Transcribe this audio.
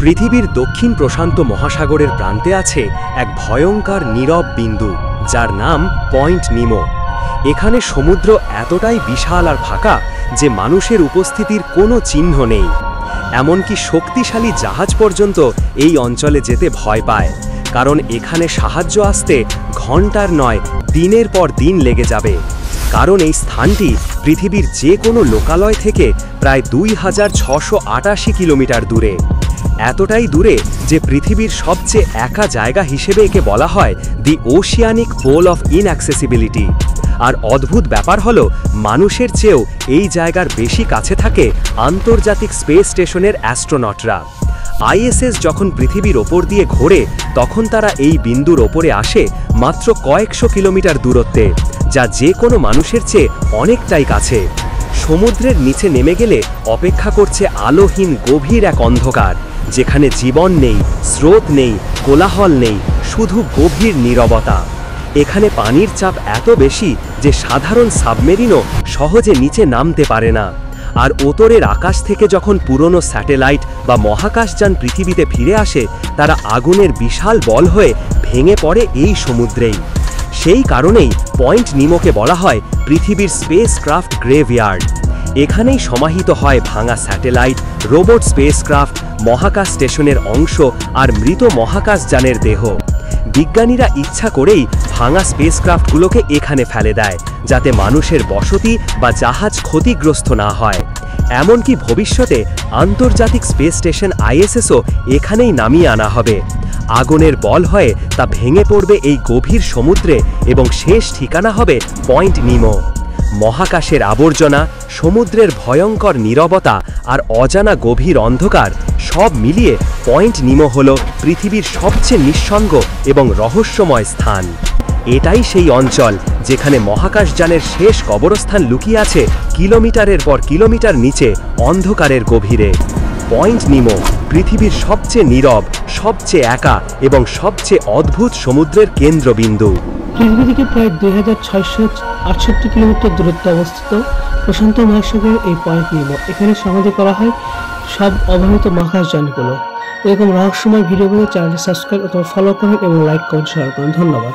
পৃথিবীর দক্ষিণ প্রশান্ত মহাসাগরের প্রান্তে আছে এক ভয়ঙ্কর নীরব বিন্দু, যার নাম পয়েন্ট নিমো। এখানে সমুদ্র এতটাই বিশাল আর ফাঁকা যে মানুষের উপস্থিতির কোনো চিহ্ন নেই। এমনকি শক্তিশালী জাহাজ পর্যন্ত এই অঞ্চলে যেতে ভয় পায়, কারণ এখানে সাহায্য আসতে ঘন্টার নয় দিনের পর দিন লেগে যাবে। কারণ এই স্থানটি পৃথিবীর যে কোনো লোকালয় থেকে প্রায় 2688 কিলোমিটার দূরে। এতটাই দূরে যে পৃথিবীর সবচেয়ে একা জায়গা হিসেবে একে বলা হয় দি ওশিয়ানিক পোল অফ ইনঅ্যাক্সেসিবিলিটি। আর অদ্ভুত ব্যাপার হলো, মানুষের চেয়েও এই জায়গার বেশি কাছে থাকে আন্তর্জাতিক স্পেস স্টেশনের অ্যাস্ট্রোনটরা। আইএসএস যখন পৃথিবীর ওপর দিয়ে ঘোরে, তখন তারা এই বিন্দুর ওপরে আসে মাত্র কয়েকশো কিলোমিটার দূরত্বে, যা যে কোনো মানুষের চেয়ে অনেকটাই কাছে। সমুদ্রের নিচে নেমে গেলে অপেক্ষা করছে আলোহীন গভীর এক অন্ধকার, যেখানে জীবন নেই, স্রোত নেই, কোলাহল নেই, শুধু গভীর নীরবতা। এখানে পানির চাপ এত বেশি যে সাধারণ সাবমেরিনও সহজে নিচে নামতে পারে না। আর ওতরের আকাশ থেকে যখন পুরনো স্যাটেলাইট বা মহাকাশযান পৃথিবীতে ফিরে আসে, তারা আগুনের বিশাল বল হয়ে ভেঙে পড়ে এই সমুদ্রেই। সেই কারণেই পয়েন্ট নিমোকে বলা হয় পৃথিবীর স্পেসক্রাফট গ্রেভইয়ার্ড। এখানেই সমাহিত হয় ভাঙা স্যাটেলাইট, রোবট স্পেসক্রাফট, মহাকাশ স্টেশনের অংশ আর মৃত মহাকাশযানের দেহ। বিজ্ঞানীরা ইচ্ছা করেই ভাঙা স্পেসক্রাফটগুলোকে এখানে ফেলে দেয়, যাতে মানুষের বসতি বা জাহাজ ক্ষতিগ্রস্ত না হয়। এমনকি ভবিষ্যতে আন্তর্জাতিক স্পেস স্টেশন আইএসএসও এখানেই নামিয়ে আনা হবে। আগুনের বল হয়ে তা ভেঙে পড়বে এই গভীর সমুদ্রে এবং শেষ ঠিকানা হবে পয়েন্ট নিমো। মহাকাশের আবর্জনা, সমুদ্রের ভয়ঙ্কর নীরবতা আর অজানা গভীর অন্ধকার সব মিলিয়ে পয়েন্ট নিমো হল পৃথিবীর সবচেয়ে নিঃসঙ্গ এবং রহস্যময় স্থান। এটাই সেই অঞ্চল যেখানে মহাকাশযানের শেষ কবরস্থান লুকিয়ে আছে কিলোমিটারের পর কিলোমিটার নিচে অন্ধকারের গভীরে। পয়েন্ট নিমো পৃথিবীর সবচেয়ে নীরব, সবচেয়ে একা এবং সবচেয়ে অদ্ভুত সমুদ্রের কেন্দ্রবিন্দু। পৃথিবী থেকে প্রায় 2668 কিলোমিটার দূরত্বে অবস্থিত প্রশান্ত মহাসাগরের এই পয়েন্ট নিমো। এখানে সমাধি করা হয় সব অবহিত মহাকাশযানগুলো। এরকম রহস্যময় ভিডিওগুলো চ্যানেলটি সাবস্ক্রাইব অথবা ফলো করুন এবং লাইক কমেন্ট শেয়ার করুন। ধন্যবাদ।